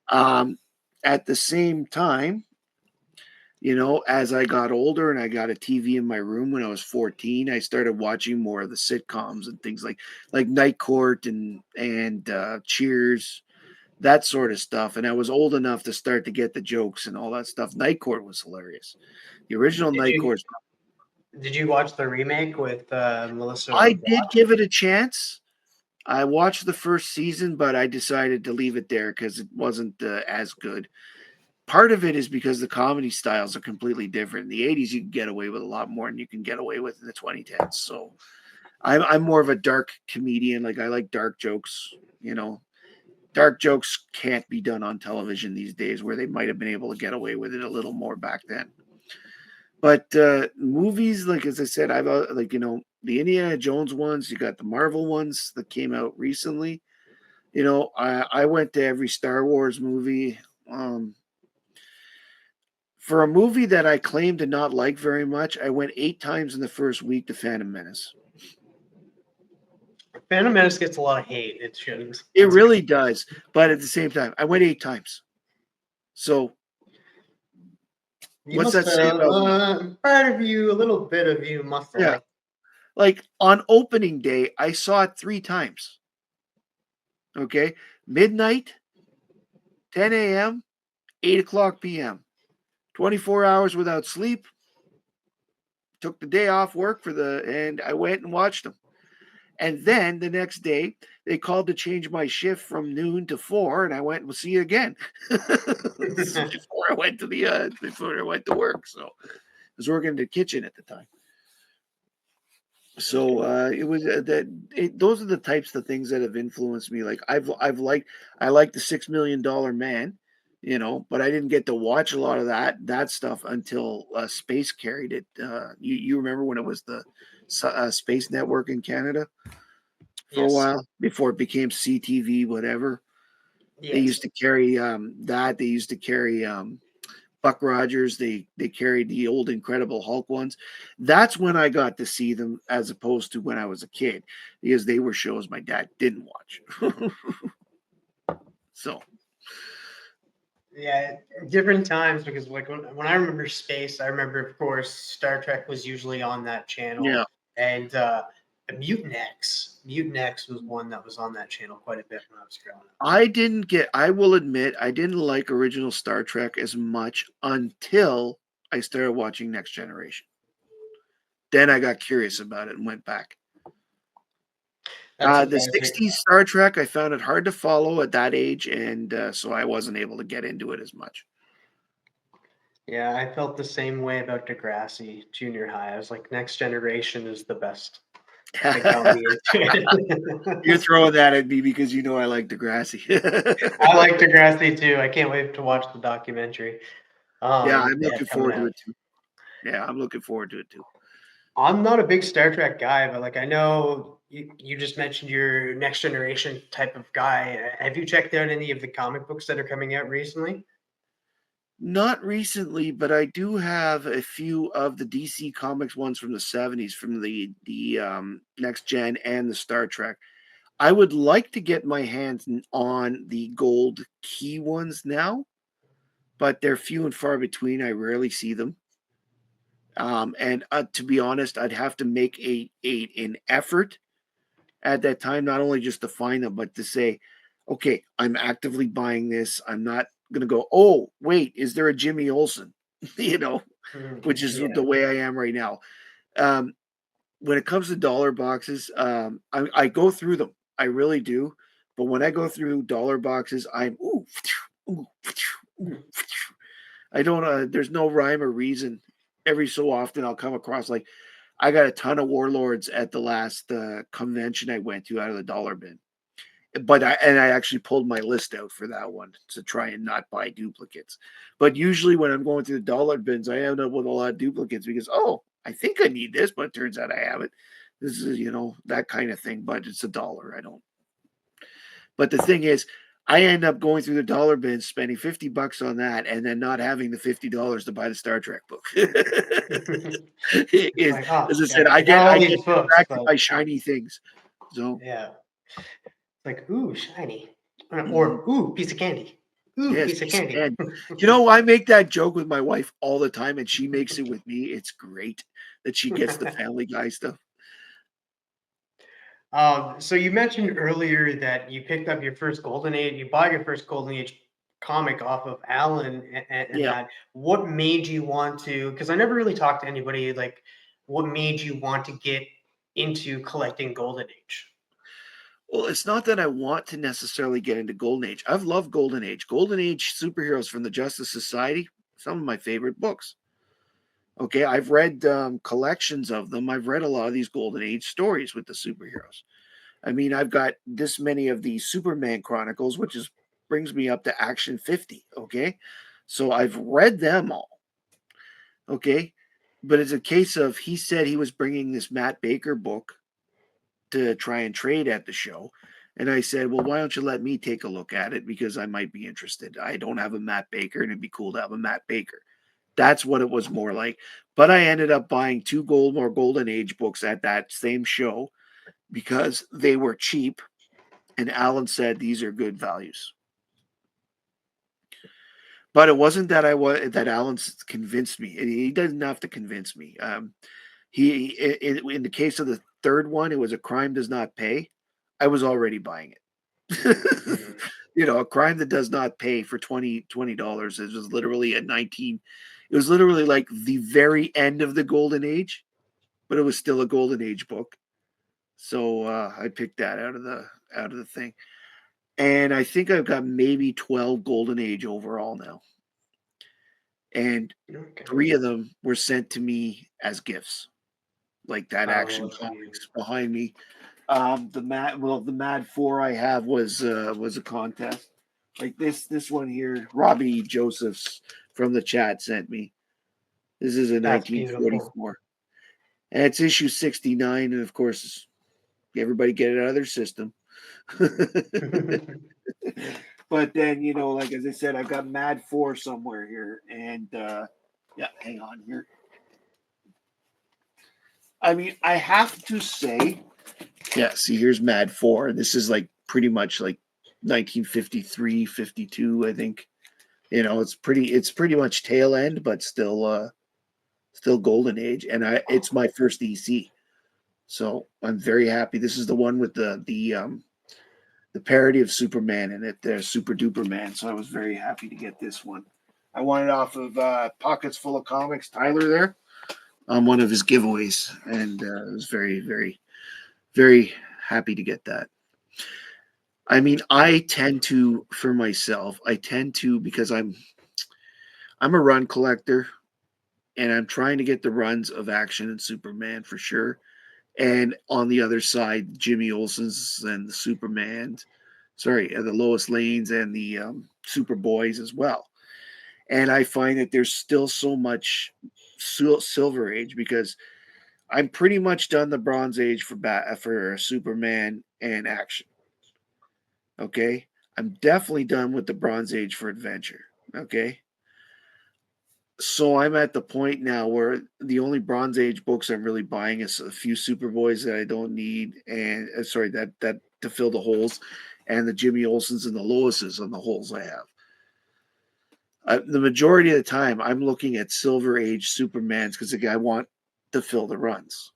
Um, at the same time, as I got older and I got a TV in my room when I was 14, I started watching more of the sitcoms and things like Night Court and Cheers, that sort of stuff. And I was old enough to start to get the jokes and all that stuff. Night Court was hilarious. The original Did Night you Court. did you watch the remake with I Melissa did Benoist? give it a chance. I watched the first season, but I decided to leave it there because it wasn't as good. Part of it is because the comedy styles are completely different. In the 80s, you can get away with a lot more than you can get away with in the 2010s. So I'm more of a dark comedian. Like I like dark jokes, Dark jokes can't be done on television these days where they might have been able to get away with it a little more back then. But movies, like as I said, I've the Indiana Jones ones, you got the Marvel ones that came out recently. I went to every Star Wars movie. Um, For a movie that I claim to not like very much, I went 8 times in the first week to Phantom Menace. Phantom Menace gets a lot of hate. It shouldn't. It really does, but at the same time, I went 8 times. So, You what's must that say about me? part of you, a little bit of you must have Yeah, liked. like, on opening day, I saw it 3 times, okay? Midnight, 10 AM, 8:00 PM. 24 hours without sleep, took the day off work and I went and watched them. And then the next day, they called to change my shift from noon to 4, and I went, "We'll see you again." This is before I went to work. So I was working in the kitchen at the time. So it was those are the types of things that have influenced me. Like I like the $6 Million Man, but I didn't get to watch a lot of that stuff until Space carried it. You remember when it was the Space Network in Canada for a Yes. while before it became CTV, whatever. They Yes. used to carry that. They used to carry Buck Rogers. They carried the old Incredible Hulk ones. That's when I got to see them, as opposed to when I was a kid, because they were shows my dad didn't watch. So Yeah, different times because like when I remember space, I remember of course Star Trek was usually on that channel, yeah, and Mutant X. Mutant X was one that was on that channel quite a bit when I was growing up. I will admit, I didn't like original Star Trek as much until I started watching Next Generation. Then I got curious about it and went back. That's The surprising. 60s Star Trek, I found it hard to follow at that age, and so I wasn't able to get into it as much. Yeah, I felt the same way about Degrassi Junior High. I was like, Next Generation is the best. That got me into You're it. throwing that at me because you know I like Degrassi. I like Degrassi too. I can't wait to watch the documentary Yeah, that I'm they have looking coming forward to out. it too. Yeah, I'm looking forward to it too. I'm not a big Star Trek guy, but like I know you just mentioned you're Next Generation type of guy. Have you checked out any of the comic books that are coming out recently? Not recently, but I do have a few of the DC Comics ones from the 70s, from the Next Gen and the Star Trek. I would like to get my hands on the gold key ones now, but they're few and far between. I rarely see them. And to be honest, I'd have to make an effort at that time, not only just to find them, but to say, okay, I'm actively buying this. I'm not going to go, oh, wait, is there a Jimmy Olsen? you know, which is Yeah. the way I am right now. Um, when it comes to dollar boxes, I go through them. I really do. But when I go through dollar boxes, I'm, ooh, ooh, ooh. I don't, there's no rhyme or reason. Every so often I'll come across, like, I got a ton of Warlords at the last convention I went to out of the dollar bin. But I actually pulled my list out for that one to try and not buy duplicates. But usually when I'm going through the dollar bins, I end up with a lot of duplicates because, oh, I think I need this, but it turns out I have it. This is, that kind of thing. But it's $1. I don't. But the thing is, I end up going through the dollar bins, spending $50 on that, and then not having the $50 to buy the Star Trek book. It is, Like, oh, as I said, yeah, I I got get all I get these books, distracted but by shiny things. So yeah, like, ooh, shiny. Or, mhm. ooh, piece of candy. Ooh, Yes, piece of piece of candy. candy. I make that joke with my wife all the time, and she makes it with me. It's great that she gets the Family Guy stuff. So you mentioned earlier that you picked up your first Golden Age, you bought your first Golden Age comic off of Alan and Yeah. that. What made you want to? Because I never really talked to anybody like what made you want to get into collecting Golden Age? Well, it's not that I want to necessarily get into Golden Age. I've loved Golden Age. Golden Age superheroes from the Justice Society, some of my favorite books. Okay, I've read collections of them. I've read a lot of these Golden Age stories with the superheroes. I mean, I've got this many of the Superman Chronicles, which is brings me up to Action 50. Okay, so I've read them all. Okay, but it's a case of he said he was bringing this Matt Baker book to try and trade at the show. And I said, well, why don't you let me take a look at it because I might be interested. I don't have a Matt Baker, and it'd be cool to have a Matt Baker. That's what it was more like. But I ended up buying two more Golden Age books at that same show because they were cheap. And Alan said these are good values. But it wasn't that I was that Alan's convinced me. He doesn't have to convince me. In the case of the third one, it was A Crime Does Not Pay. I was already buying it. Mhm. A crime that does not pay for $20. It was literally a 19. It was literally like the very end of the Golden Age, but it was still a Golden Age book. So I picked that out of the thing. And I think I've got maybe 12 Golden Age overall now. And Okay. 3 of them were sent to me as gifts, like that Oh, Action gee. Comics behind me. The Mad 4 I have was a contest. Like this one here, Robbie Josephs from the chat sent me. This is a That's beautiful. 1944. And it's issue 69, and of course everybody get it out of their system. But then, like as I said, I've got Mad 4 somewhere here. And yeah, hang on here. I mean, I have to say, yeah, see, here's Mad 4. This is like pretty much like 1953, 52, I think. It's pretty much tail end, but still Golden Age. And it's my first EC. So I'm very happy. This is the one with the parody of Superman in it, the Super Duper Man. So I was very happy to get this one. I won it off of Pockets Full of Comics, Tyler there, on one of his giveaways. And I was very, very, very happy to get that. I mean, for myself, because I'm a run collector and I'm trying to get the runs of Action and Superman for sure. And on the other side, Jimmy Olsen's and the Superman, the Lois Lanes and the Superboys as well. And I find that there's still so much Silver Age because I'm pretty much done the Bronze Age for Superman and Action. Okay, I'm definitely done with the Bronze Age for Adventure. Okay, so I'm at the point now where the only Bronze Age books I'm really buying is a few Superboys that I don't need, and that to fill the holes, and the Jimmy Olsens and the Loises on the holes I have. The majority of the time, I'm looking at Silver Age Supermans because I want to fill the runs.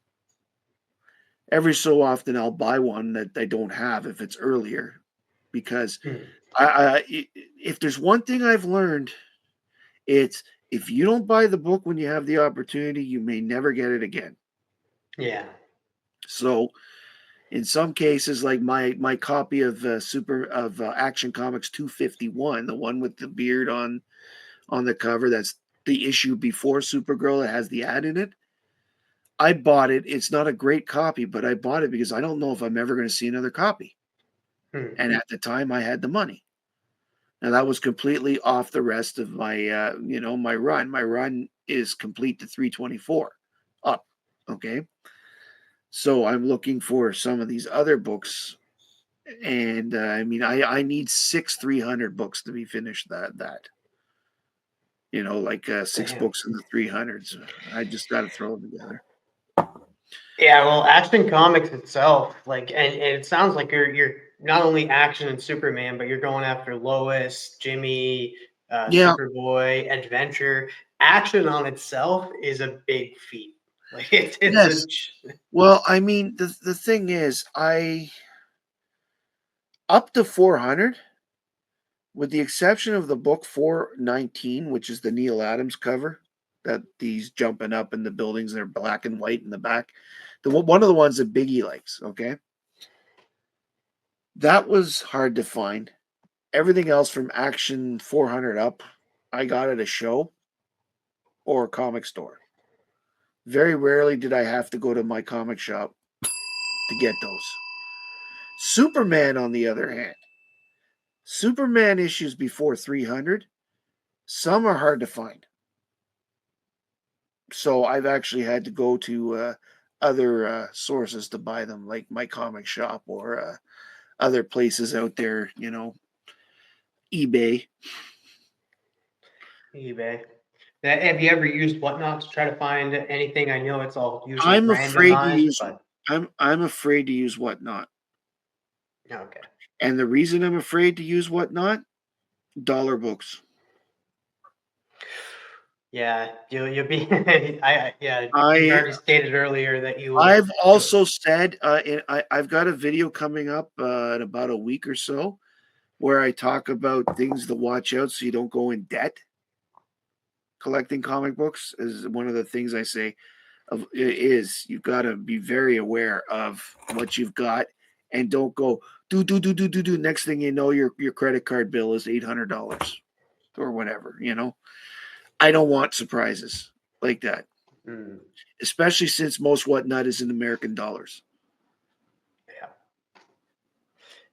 Every so often, I'll buy one that I don't have if it's earlier, because Hmm. if there's one thing I've learned, it's if you don't buy the book when you have the opportunity, you may never get it again. Yeah. So, in some cases, like my copy of Action Comics 251, the one with the beard on the cover, that's the issue before Supergirl that has the ad in it. I bought it. It's not a great copy, but I bought it because I don't know if I'm ever going to see another copy. Hmm. And at the time, I had the money. Now that was completely off the rest of my, my run. My run is complete to 324 up. Okay. So I'm looking for some of these other books. And I mean, I need 300 books to be finished that, like six Damn. books in the 300s. I just got to throw them together. Yeah, well, Action Comics itself, like, and it sounds like you're not only Action and Superman, but you're going after Lois, Jimmy, Yeah. Superboy, Adventure. Action on itself is a big feat. Like it's a Yes. Well, I mean, the thing is, I up to 400, with the exception of the book 419, which is the Neil Adams cover, that he's jumping up in the buildings, they're black and white in the back. One of the ones that Biggie likes, okay? That was hard to find. Everything else from Action 400 up, I got at a show or a comic store. Very rarely did I have to go to my comic shop to get those. Superman, on the other hand, Superman issues before 300, some are hard to find. So I've actually had to go to other sources to buy them, like my comic shop or other places out there, eBay. eBay. Have you ever used Whatnot to try to find anything? I know it's all usually I'm afraid to randomized, use but I'm afraid to use Whatnot. okay. And the reason I'm afraid to use Whatnot, dollar books. Yeah, you'll be. Yeah. You I already stated earlier that you. I've also said I've got a video coming up in about a week or so where I talk about things to watch out so you don't go in debt. Collecting comic books is one of the things I say is you've got to be very aware of what you've got and don't go do. Next thing you know, your credit card bill is $800 or whatever. I don't want surprises like that, Hmm, especially since most Whatnot is in American dollars. yeah.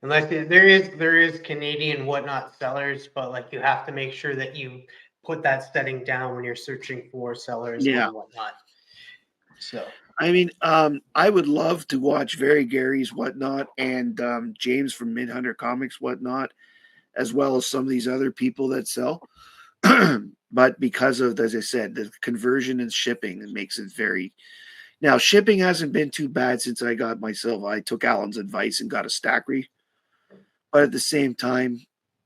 Unless there is Canadian Whatnot sellers, but like you have to make sure that you put that setting down when you're searching for sellers Yeah. on Whatnot. So I mean, I would love to watch Very Gary's Whatnot and James from Midhunter Comics Whatnot, as well as some of these other people that sell. But because of, as I said, the conversion and shipping, it makes it very. Now, shipping hasn't been too bad since I got myself. I took Alan's advice and got a Stackery. But at the same time,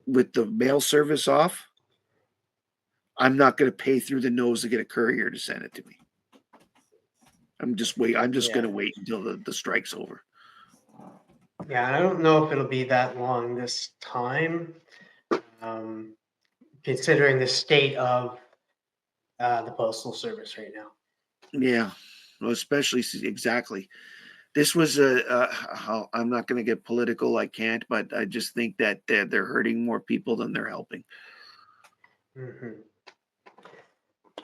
with the mail service off, I'm not going to pay through the nose to get a courier to send it to me. I'm just wait. I'm just going yeah, to wait until the strike's over. yeah. I don't know if it'll be that long this time, um, considering the state of the postal service right now. Yeah, well, especially exactly. This was I'm not going to get political. I can't, but I just think that they're hurting more people than they're helping. Hmm.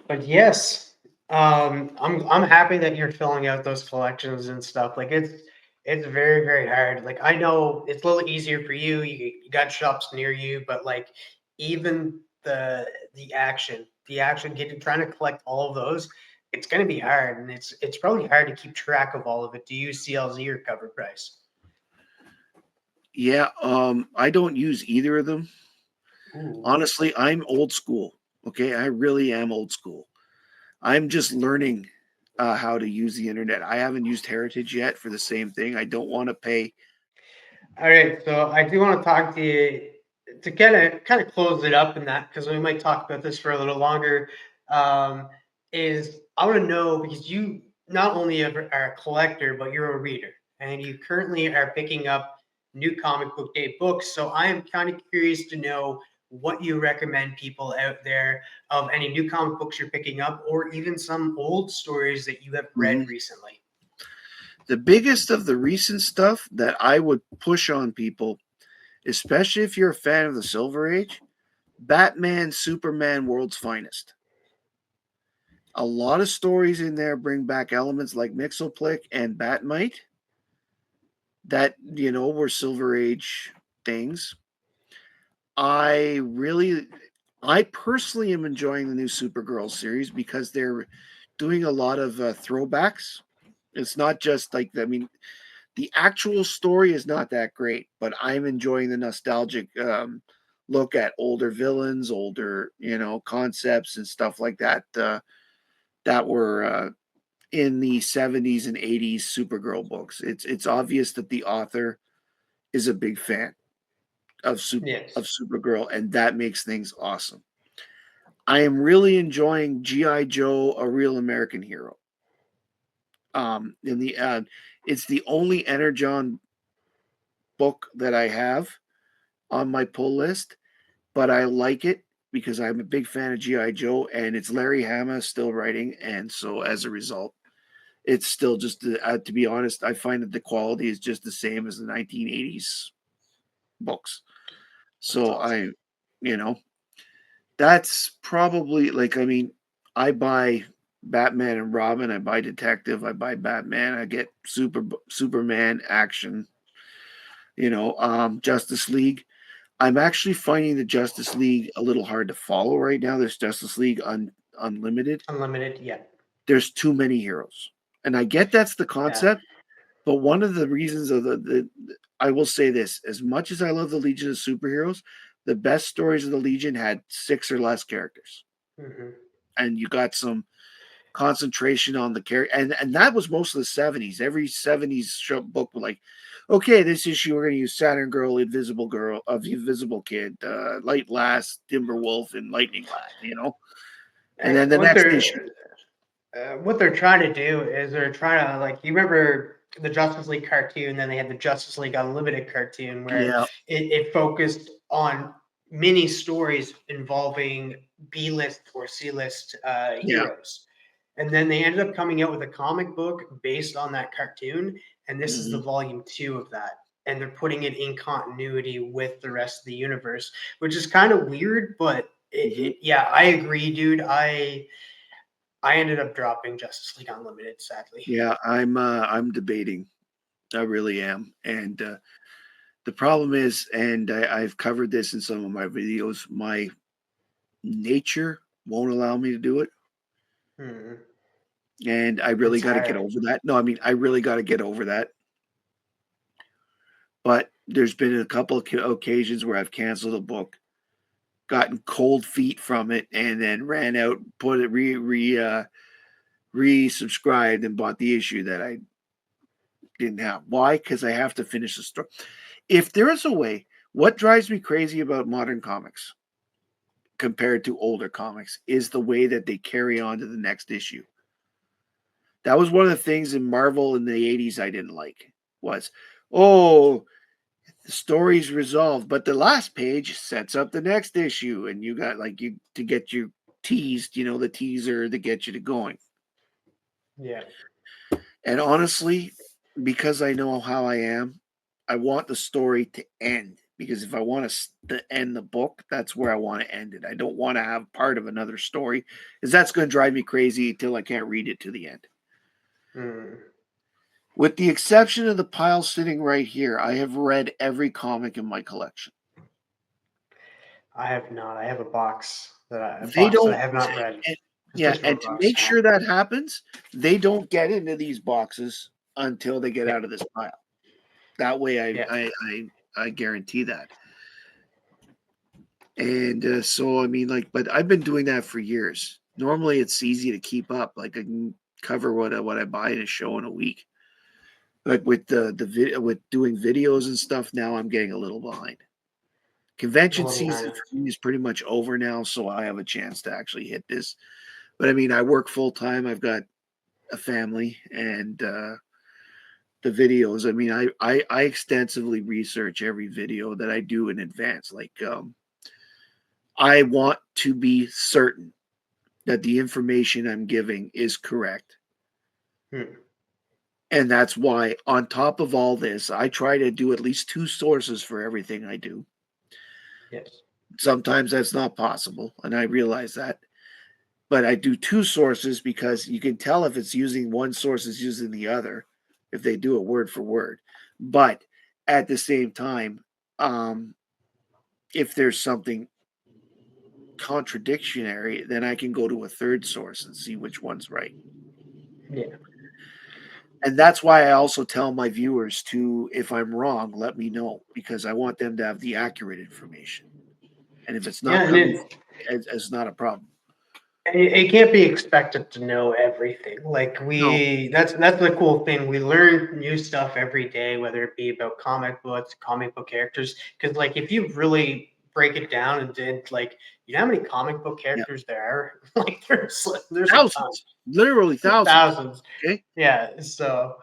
But yes, I'm happy that you're filling out those collections and stuff. Like it's very very hard. Like I know it's a little easier for you. You got shops near you, but like even the action getting trying to collect all of those, it's gonna be hard, and it's probably hard to keep track of all of it. Do you use CLZ or cover price? Yeah, I don't use either of them. Ooh, Honestly, I'm old school. Okay, I really am old school. I'm just learning how to use the internet. I haven't used Heritage yet for the same thing. I don't want to pay. all right, so I do want to talk to you to kind of close it up in that because we might talk about this for a little longer. Um, is I want to know because you not only are a collector but you're a reader and you currently are picking up new comic book day books. So I am kind of curious to know what you recommend people out there of any new comic books you're picking up or even some old stories that you have read Mhm. recently. The biggest of the recent stuff that I would push on people, especially if you're a fan of the Silver Age, Batman, Superman, World's Finest. A lot of stories in there bring back elements like Mixoplick and Batmite that were Silver Age things. I really, I personally am enjoying the new Supergirl series because they're doing a lot of throwbacks. It's not just like, I mean, the actual story is not that great, but I'm enjoying the nostalgic look at older villains, older, concepts and stuff like that that were in the 70s and 80s Supergirl books. It's obvious that the author is a big fan of Yes. Supergirl, and that makes things awesome. I am really enjoying GI Joe: A Real American Hero. In the It's the only Energon book that I have on my pull list, but I like it because I'm a big fan of GI Joe, and it's Larry Hama still writing, and so as a result, it's still just to be honest, I find that the quality is just the same as the 1980s books. That's So awesome. you know, that's probably like, I mean, I buy Batman and Robin, I buy Detective, I buy Batman, I get Superman action, Justice League. I'm actually finding the Justice League a little hard to follow right now. There's Justice League Unlimited. Unlimited, yeah. There's too many heroes. And I get that's the Yeah. concept, but one of the reasons of I will say this, as much as I love the Legion of Superheroes, the best stories of the Legion had 6 or less characters. Hmm. And you got some concentration on the character, and that was most of the 70s. Every 70s book was like, okay, this issue we're going to use Saturn Girl, Invisible Kid, Light Lass, Timberwolf, and Lightning Lad. And then the What next issue. they're trying to do is they're trying to, like, you remember the Justice League cartoon, then they had the Justice League Unlimited cartoon where Yeah. it focused on mini stories involving B-list or C-list Yeah. heroes. And then they ended up coming out with a comic book based on that cartoon, and this is the Hmm. volume 2 of that. And they're putting it in continuity with the rest of the universe, which is kind of weird, but Hmm. yeah, I agree, dude. I ended up dropping Justice League Unlimited, sadly. Yeah, I'm debating. I really am. And the problem is, and I've covered this in some of my videos, my nature won't allow me to do it. Hmm. And I really It's got to get hard. over that. No, I mean, I really got to get over that. But there's been a couple of occasions where I've canceled a book, gotten cold feet from it, and then ran out, put it resubscribed and bought the issue that I didn't have. Why? Because I have to finish the story. If there is a way, what drives me crazy about modern comics compared to older comics is the way that they carry on to the next issue. That was one of the things in Marvel in the 80s I didn't like was, oh, the story's resolved, but the last page sets up the next issue, and you got like you to get you teased, the teaser to get you to going. Yeah. And honestly, because I know how I am, I want the story to end. Because if I want to end the book, that's where I want to end it. I don't want to have part of another story, because that's going to drive me crazy until I can't read it to the end. Mm. With the exception of the pile sitting right here, I have read every comic in my collection. I have not. I have a They box that I don't, have not read. and, yeah, Christopher and to Cross. make Yeah. sure that happens, they don't get into these boxes until they get Yeah. out of this pile. That way, Yeah. I guarantee that. And so, I mean, like, but I've been doing that for years. Normally, it's easy to keep up. Like, I can cover what I buy in a show in a week. But with the video, with doing videos and stuff, now I'm getting a little behind. A Convention little season behind. for me is pretty much over now, so I have a chance to actually hit this. But I mean, I work full time. I've got a family, and the videos. I mean, I extensively research every video that I do in advance. Like, I want to be certain that the information I'm giving is correct. Hmm. And that's why, on top of all this, I try to do at least 2 sources for everything I do. Yes. Sometimes that's not possible, and I realize that. But I do 2 sources because you can tell if it's using one source is using the other if they do it word for word. But at the same time, if there's something contradictory, then I can go to a third source and see which one's right. Yeah. And that's why I also tell my viewers to, if I'm wrong, let me know, because I want them to have the accurate information. And if it's Yeah, not and coming, it's not a problem. it can't be expected to know everything. Like No, that's the cool thing. We learn new stuff every day, whether it be about comic books, comic book characters. Because like if you really break it down and did like, you know how many comic book yeah, characters there are? Like there's a ton, thousands, literally thousands. thousands. Okay. Yeah, so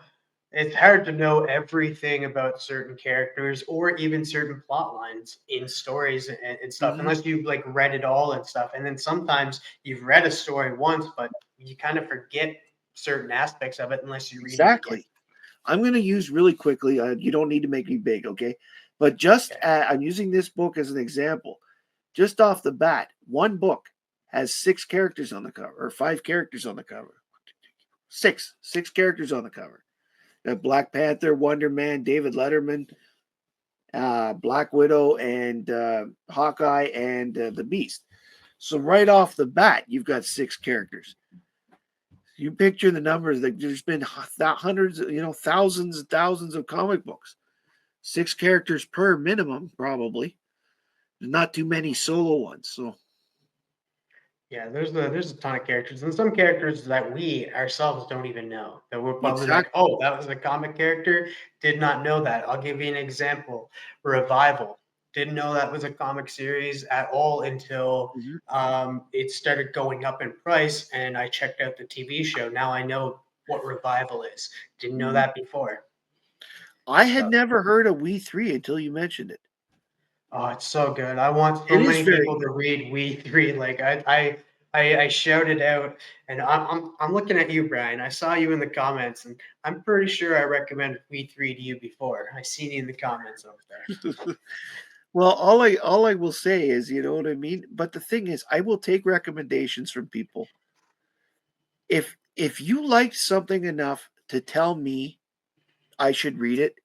it's hard to know everything about certain characters or even certain plot lines in stories and stuff Hmm. unless you've like read it all and stuff. And then sometimes you've read a story once, but you kind of forget certain aspects of it unless you read it again. Exactly. I'm going to use really quickly. You don't need to make me big, okay? But just Okay. I'm using this book as an example. Just off the bat, one book has 6 characters on the cover, or 5 characters on the cover. Six characters on the cover. Got Black Panther, Wonder Man, David Letterman, Black Widow, and Hawkeye, and the Beast. So right off the bat, you've got 6 characters. You picture the numbers. Like there's been hundreds, thousands and thousands of comic books. 6 characters per minimum, probably. There's not too many solo ones. So Yeah, there's a ton of characters and some characters that we ourselves don't even know that we're probably like, exactly. oh, that was a comic character. Did not know that. I'll give you an example. Revival. Didn't know that was a comic series at all until Mhm. it started going up in price and I checked out the TV show. Now I know what Revival is. Didn't know Mhm. that before. I had So, never heard of We Three until you mentioned it. oh, it's so good. I want so It is many very people good. to read We Three. Like I shouted out, and I'm looking at you, Brian. I saw you in the comments, and I'm pretty sure I recommended We Three to you before. I seen you in the comments over there. Well, all I will say is, you know what I mean? But the thing is, I will take recommendations from people. If you liked something enough to tell me I should read it,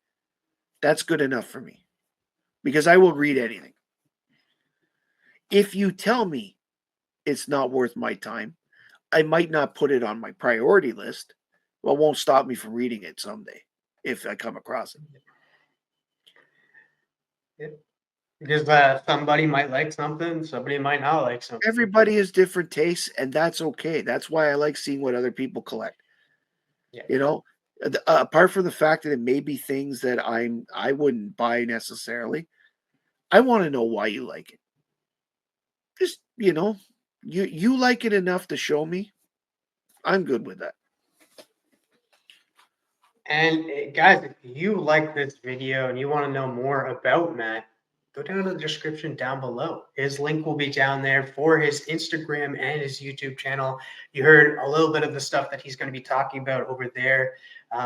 that's good enough for me because I will read anything. If you tell me it's not worth my time, I might not put it on my priority list, but won't stop me from reading it someday if I come across it. Yeah. Because somebody might like something, somebody might not like something. Everybody has different tastes, and that's okay. That's why I like seeing what other people collect. Yeah. You know, apart from the fact that it may be things that I wouldn't buy necessarily, I want to know why you like it. Just you like it enough to show me. I'm good with that. And guys, if you like this video and you want to know more about Matt, go down to the description down below. His link will be down there for his Instagram and his YouTube channel. You heard a little bit of the stuff that he's going to be talking about over there.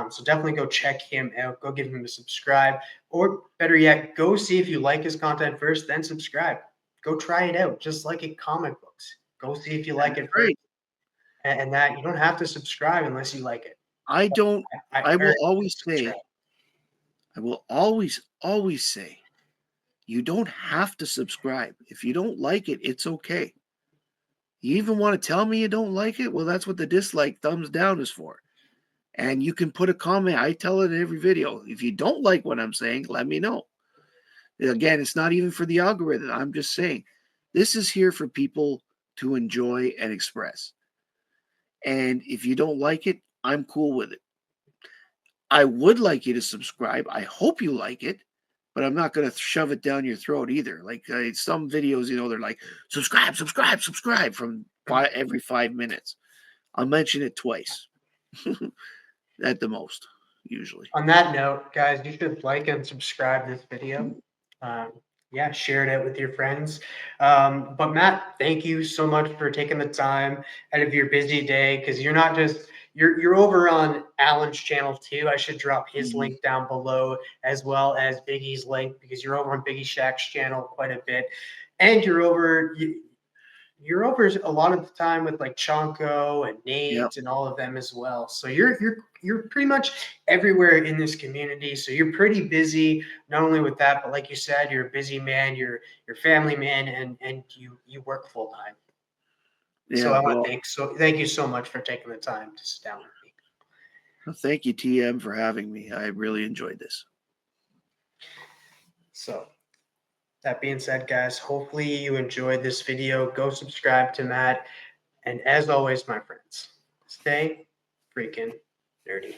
So definitely go check him out. Go give him a subscribe. Or better yet, go see if you like his content first, then subscribe. Go try it out, just like in comic books. Go see if you like That's it first. right. And that you don't have to subscribe unless you like it. I don't. I I will urge you to always subscribe. say. I will always say. You don't have to subscribe. If you don't like it, it's okay. You even want to tell me you don't like it? Well, that's what the dislike thumbs down is for. And you can put a comment. I tell it in every video. If you don't like what I'm saying, let me know. Again, it's not even for the algorithm. I'm just saying this is here for people to enjoy and express. And if you don't like it, I'm cool with it. I would like you to subscribe. I hope you like it, but I'm not going to shove it down your throat either. Like some videos, they're like, subscribe, subscribe, subscribe from every 5 minutes. I'll mention it twice at the most, usually. On that note, guys, you should like and subscribe this video. Um, yeah, share it out with your friends. But Matt, thank you so much for taking the time out of your busy day because you're not just you're over on Alan's channel too. I should drop his Mhm. link down below as well as Biggie's link because you're over on Biggie Shack's channel quite a bit, and you're over. you're over a lot of the time with like Chonko and Yep. Nate and all of them as well. So you're pretty much everywhere in this community. So you're pretty busy, not only with that, but like you said, you're a busy man, you're family man, and you work full time. So Yeah. I want Well, to thank you so much for taking the time to sit down with me. thank you, TM, for having me. I really enjoyed this. So that being said, guys, hopefully you enjoyed this video. Go subscribe to Matt. And as always, my friends, stay freaking nerdy.